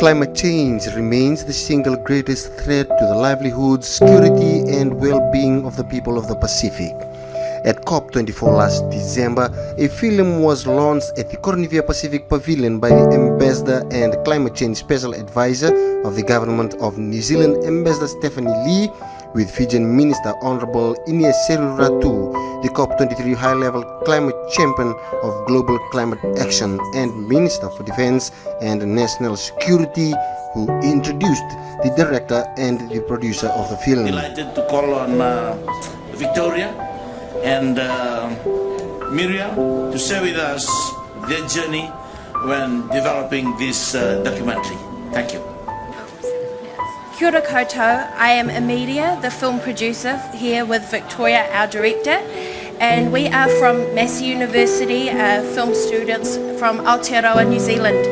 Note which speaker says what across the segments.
Speaker 1: Climate change remains the single greatest threat to the livelihood, security and well-being of the people of the Pacific. At COP24 last December, a film was launched at the Cornivia Pacific Pavilion by the Ambassador and Climate Change Special Advisor of the Government of New Zealand, Ambassador Stephanie Lee, with Fijian Minister Honorable Ines Ratu, the COP23 high-level climate champion of global climate action, and Minister for Defense and National Security, who introduced the director and the producer of the film.
Speaker 2: Delighted to call on Victoria and Miriam to share with us their journey when developing this documentary. Thank you.
Speaker 3: Kia ora koutou, I am Amelia, the film producer here with Victoria, our director, and we are from Massey University, film students from Aotearoa, New Zealand.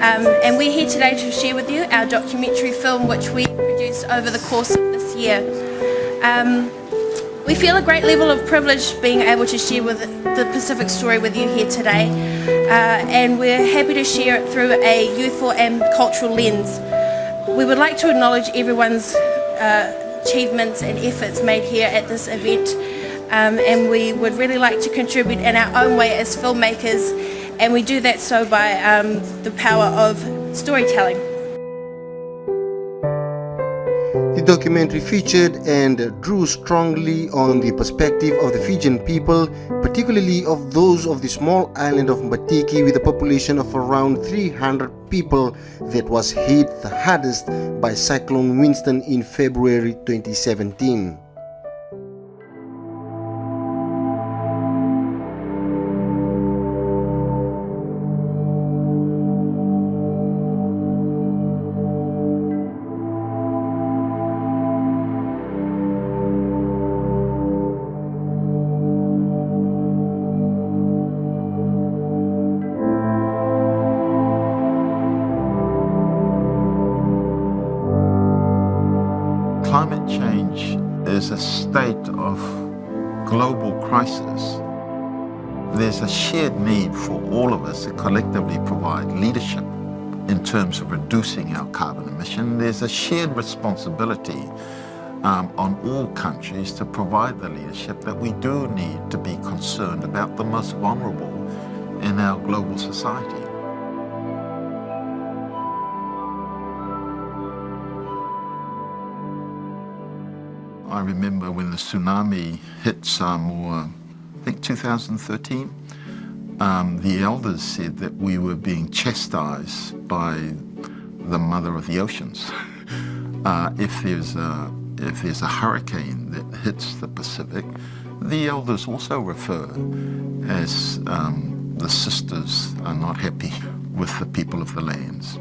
Speaker 3: And we're here today to share with you our documentary film which we produced over the course of this year. We feel a great level of privilege being able to share with the Pacific story with you here today, and we're happy to share it through a youthful and cultural lens. We would like to acknowledge everyone's achievements and efforts made here at this event, and we would really like to contribute in our own way as filmmakers, and we do that so by the power of storytelling.
Speaker 1: The documentary featured and drew strongly on the perspective of the Fijian people, particularly of those of the small island of Mbatiki with a population of around 300 people that was hit the hardest by Cyclone Winston in February 2017.
Speaker 4: Climate change is a state of global crisis. There's a shared need for all of us to collectively provide leadership in terms of reducing our carbon emission. There's a shared responsibility on all countries to provide the leadership that we do need to be concerned about the most vulnerable in our global society. I remember when the tsunami hit Samoa, I think 2013, the elders said that we were being chastised by the mother of the oceans. If there's a hurricane that hits the Pacific, the elders also refer as the sisters are not happy with the people of the lands.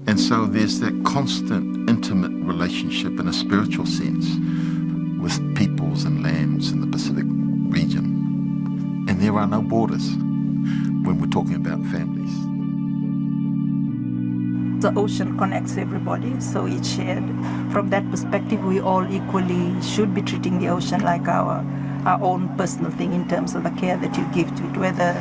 Speaker 4: And so there's that constant intimate relationship in a spiritual sense with peoples and lands in the Pacific region. And there are no borders when we're talking about families.
Speaker 5: The ocean connects everybody, so it's shared. From that perspective, we all equally should be treating the ocean like our own personal thing in terms of the care that you give to it. Whether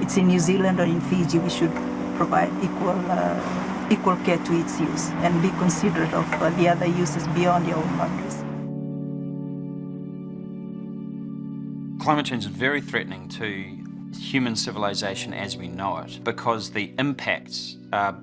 Speaker 5: it's in New Zealand or in Fiji, we should provide equal care to its use and be considerate of the other uses beyond your own boundaries.
Speaker 6: Climate change is very threatening to human civilization as we know it because the impacts are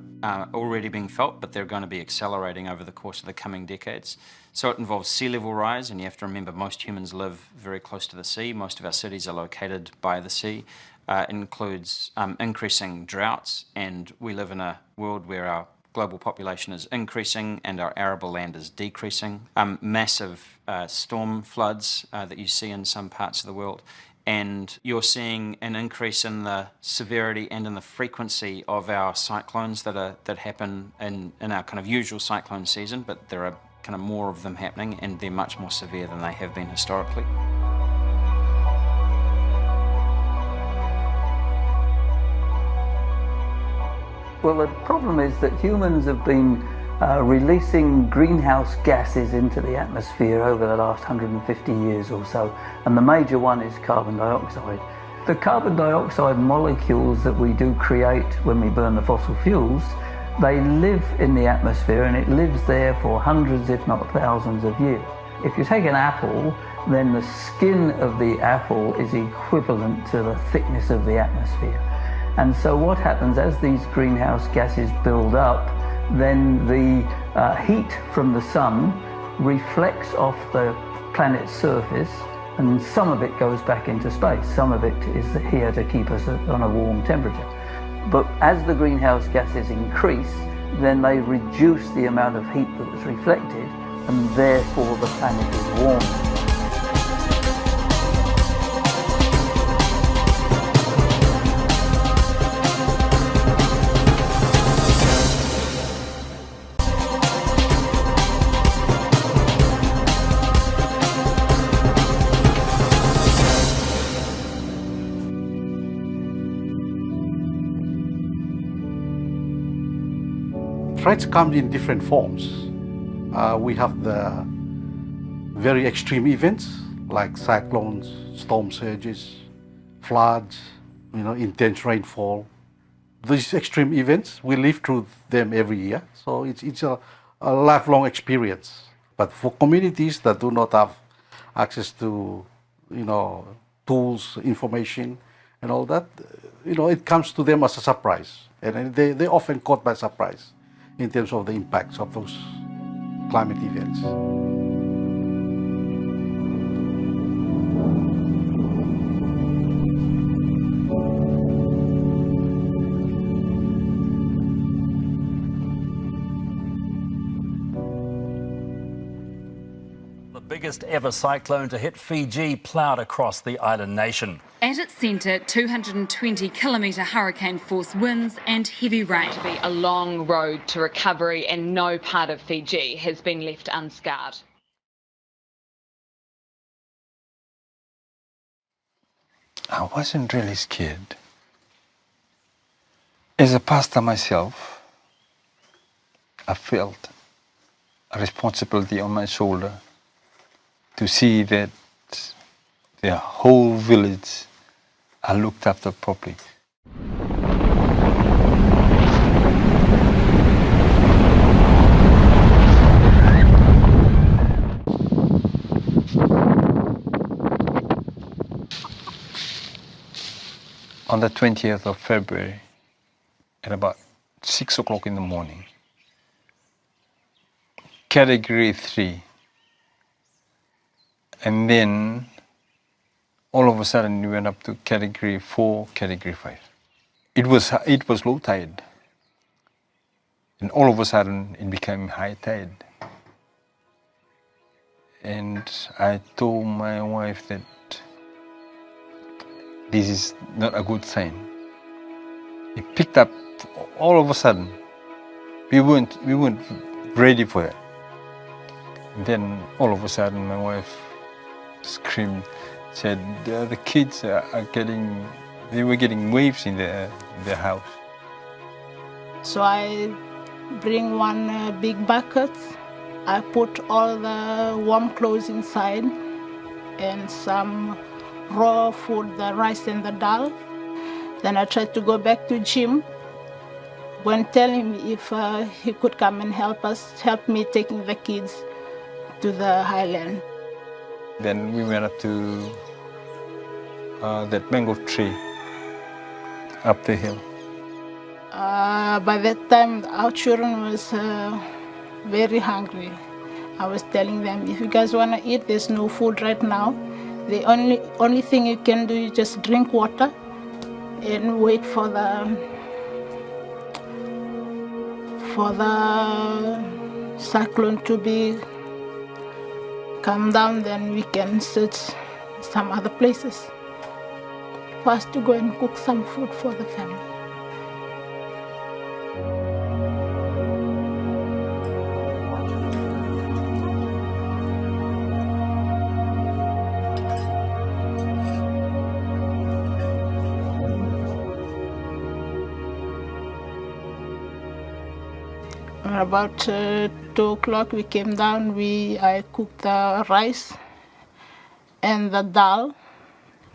Speaker 6: already being felt, but they're going to be accelerating over the course of the coming decades. So it involves sea level rise, and you have to remember most humans live very close to the sea. Most of our cities are located by the sea. It includes increasing droughts, and we live in a world where our global population is increasing and our arable land is decreasing. Massive storm floods that you see in some parts of the world, and you're seeing an increase in the severity and in the frequency of our cyclones that happen in our kind of usual cyclone season, but there are kind of more of them happening, and they're much more severe than they have been historically.
Speaker 7: Well, the problem is that humans have been releasing greenhouse gases into the atmosphere over the last 150 years or so, and the major one is carbon dioxide. The carbon dioxide molecules that we do create when we burn the fossil fuels They live in the atmosphere and it lives there for hundreds, if not thousands of years. If you take an apple, then the skin of the apple is equivalent to the thickness of the atmosphere. And so what happens as these greenhouse gases build up, then the heat from the sun reflects off the planet's surface, and some of it goes back into space. Some of it is here to keep us on a warm temperature. But as the greenhouse gases increase, then they reduce the amount of heat that was reflected, and therefore the planet is warm.
Speaker 8: Threats come in different forms. We have the very extreme events like cyclones, storm surges, floods, intense rainfall. These extreme events, we live through them every year, so it's a lifelong experience. But for communities that do not have access to, tools, information, and all that, it comes to them as a surprise, and they're often caught by surprise in terms of the impacts of those climate events.
Speaker 9: The biggest ever cyclone to hit Fiji ploughed across the island nation.
Speaker 10: At its centre, 220-kilometre hurricane force winds and heavy rain.
Speaker 11: To be a long road to recovery, and no part of Fiji has been left unscarred.
Speaker 12: I wasn't really scared. As a pastor myself, I felt a responsibility on my shoulder to see that the whole village are looked after properly. On the 20th of February, at about 6 o'clock in the morning, Category 3, and then all of a sudden we went up to Category 4, Category 5. It was low tide, and all of a sudden it became high tide. And I told my wife that this is not a good sign. It picked up all of a sudden. We weren't ready for that. And then all of a sudden my wife screamed, said the kids they were getting waves in their house.
Speaker 13: So I bring one big bucket. I put all the warm clothes inside and some raw food, the rice and the dal. Then I tried to go back to Jim. When telling me if he could come and help me taking the kids to the highland.
Speaker 12: Then we went up to that mango tree up the hill.
Speaker 13: By that time, our children was very hungry. I was telling them, if you guys want to eat, there's no food right now. The only thing you can do is just drink water and wait for the cyclone to come down, then we can search some other places for us to go and cook some food for the family. About 2 o'clock we came down, I cooked the rice and the dal,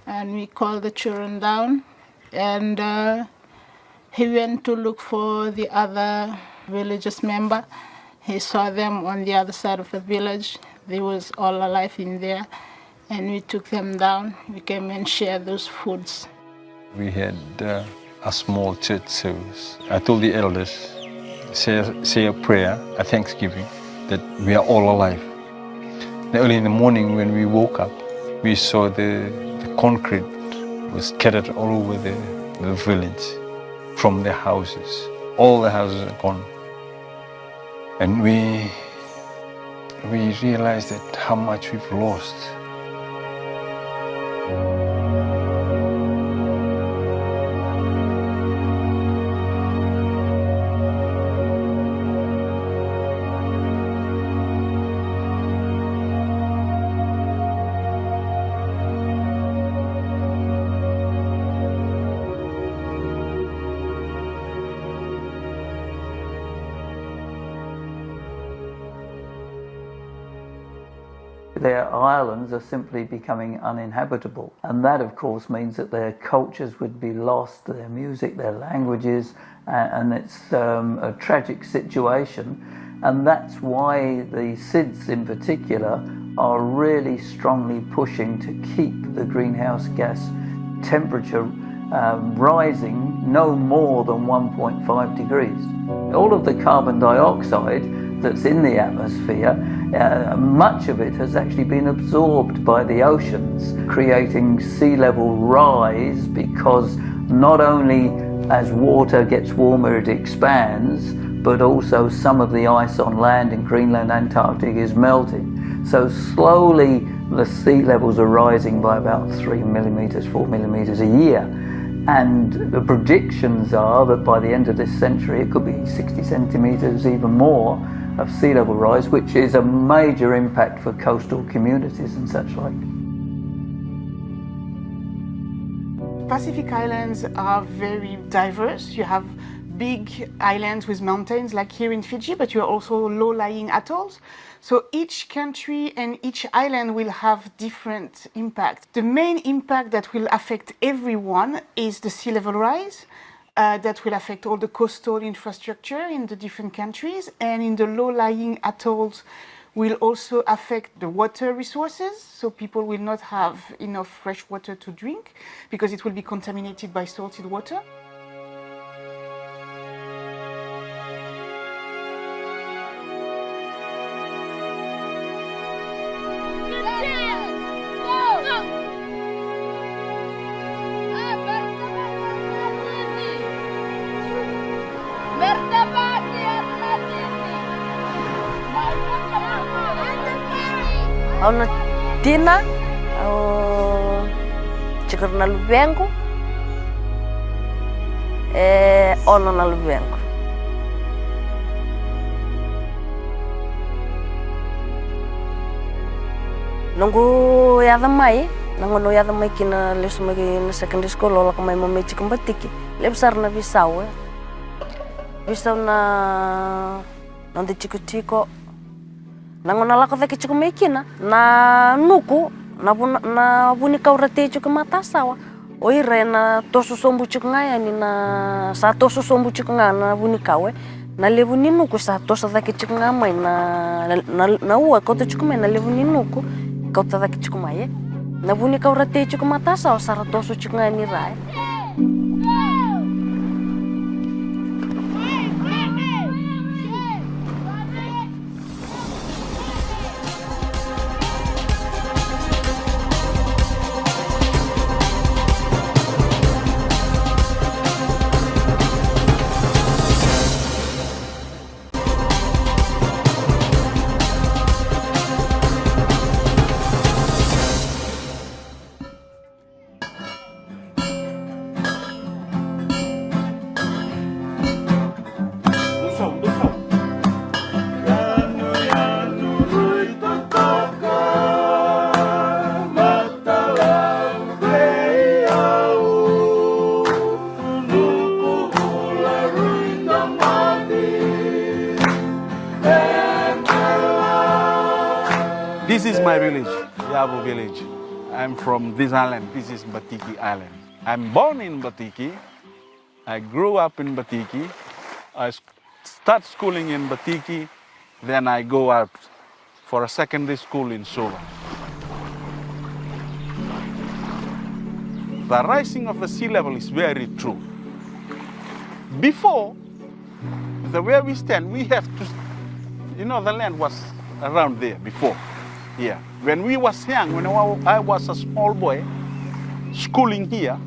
Speaker 13: and we called the children down, and he went to look for the other villages member. He saw them on the other side of the village. They was all alive in there. And we took them down. We came and shared those foods.
Speaker 12: We had a small church service. I told the elders, say a prayer, a thanksgiving, that we are all alive. And early in the morning when we woke up, we saw the concrete was scattered all over the village from the houses. All the houses are gone. And we realized that how much we've lost.
Speaker 7: Their islands are simply becoming uninhabitable, and that of course means that their cultures would be lost, their music, their languages, and it's a tragic situation. And that's why the SIDS in particular are really strongly pushing to keep the greenhouse gas temperature rising no more than 1.5 degrees. All of the carbon dioxide that's in the atmosphere, much of it has actually been absorbed by the oceans, creating sea level rise, because not only as water gets warmer it expands, but also some of the ice on land in Greenland, Antarctic is melting. So slowly the sea levels are rising by about 3 millimeters, 4 millimeters a year. And the predictions are that by the end of this century it could be 60 centimeters, even more, of sea level rise, which is a major impact for coastal communities and such like.
Speaker 14: Pacific Islands are very diverse. You have big islands with mountains like here in Fiji, but you have also low-lying atolls. So each country and each island will have different impact. The main impact that will affect everyone is the sea level rise. That will affect all the coastal infrastructure in the different countries, and in the low-lying atolls will also affect the water resources, so people will not have enough fresh water to drink because it will be contaminated by salted water.
Speaker 15: Ona tina cikar na lubengo ona na lubengo. Nungu yada mai nangono yada mai kina lesu mai na secondary school ola kamai mamai cikam batiki lebsar na bisau na nanti chico nangona lako daki chico mekina na nuku na bunika urate chico mata sawa oire na tosu sombu chico ngaya ni na sa tosu sombu chico ngaya na bunika we na levu ni nuku sa tosu daki chico ngaya mai na ua kota chico mai na levu ni nuku kota daki chico mai na bunika urate chico mata sawa sa tosu chico ngaya ni rai.
Speaker 16: This is my village, Yabo village. I'm from this island. This is Batiki Island. I'm born in Batiki. I grew up in Batiki. I start schooling in Batiki, then I go out for a secondary school in Sula. The rising of the sea level is very true. Before, the way we stand, we have to, the land was around there before. Yeah. When we was young, when I was a small boy, schooling here,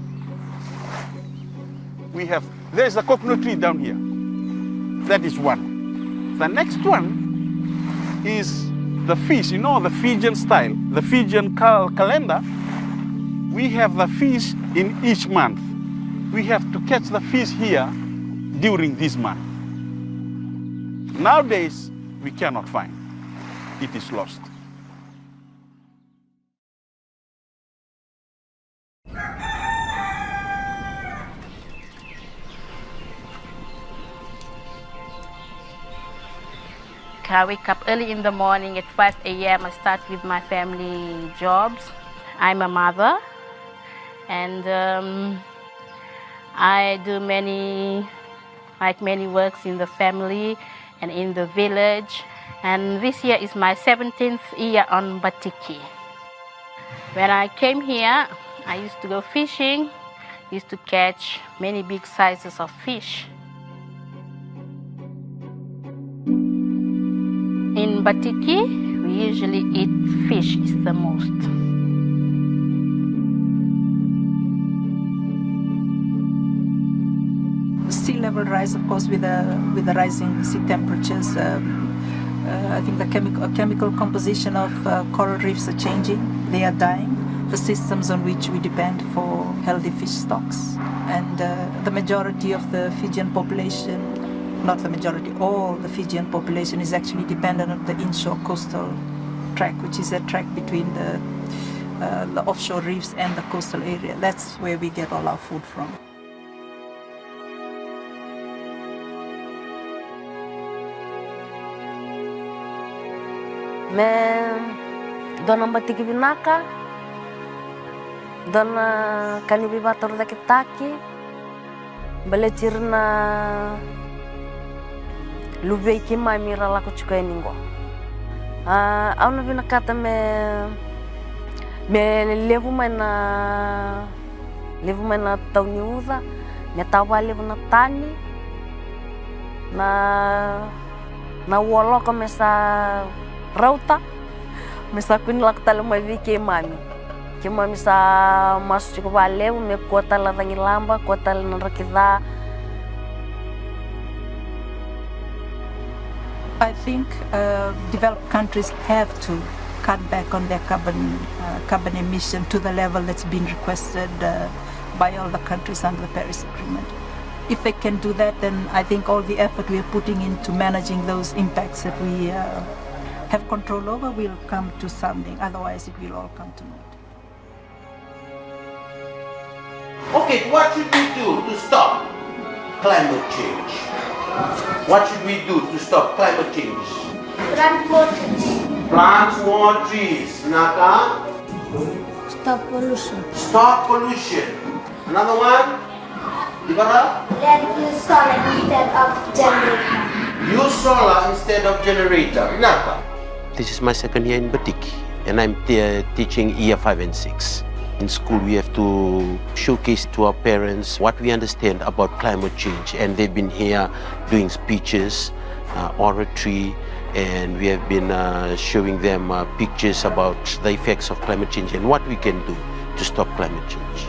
Speaker 16: there's a coconut tree down here. That is one. The next one is the fish, the Fijian style, the Fijian calendar. We have the fish in each month. We have to catch the fish here during this month. Nowadays, we cannot find. It is lost.
Speaker 17: I wake up early in the morning at 5 a.m. I start with my family jobs. I'm a mother, and I do many works in the family and in the village. And this year is my 17th year on Batiki. When I came here, I used to go fishing, used to catch many big sizes of fish. In Batiki, we usually eat fish is the most.
Speaker 5: Sea level rise, of course, with the rising sea temperatures. I think the chemical composition of coral reefs are changing. They are dying. The systems on which we depend for healthy fish stocks, and the majority of the Fijian population, not the majority, all the Fijian population is actually dependent on the inshore coastal track, which is a track between the offshore reefs and the coastal area. That's where we get all our food from.
Speaker 15: Dona Batiki Vinaka, Dona Kanibibator Dakitaki, Baletirna Lubeki Mamira Lako Chukaningo. Auna Vinakata me levo mana tauniuda, me tawa levo na tani, na woloka mesa rauta. Mesa kuni lakta lama vike mami. Ke mami sa masu chiko valeu me kota la dangilamba, kota la narakida.
Speaker 5: I think developed countries have to cut back on their carbon emission to the level that's been requested by all the countries under the Paris Agreement. If they can do that, then I think all the effort we are putting into managing those impacts that we have control over will come to something. Otherwise, it will all come to naught.
Speaker 1: Okay, what should we do to stop climate change? What should we do to stop climate change?
Speaker 18: Plant more trees.
Speaker 1: Plant more trees. Naka?
Speaker 18: Stop pollution.
Speaker 1: Stop pollution. Another one? Ibara?
Speaker 18: Then use solar instead of generator.
Speaker 1: Use solar instead of generator. Naka? This is my second year in Batiki, and I'm teaching year 5 and 6. In school, we have to showcase to our parents what we understand about climate change, and they've been here doing speeches, oratory, and we have been showing them pictures about the effects of climate change and what we can do to stop climate change.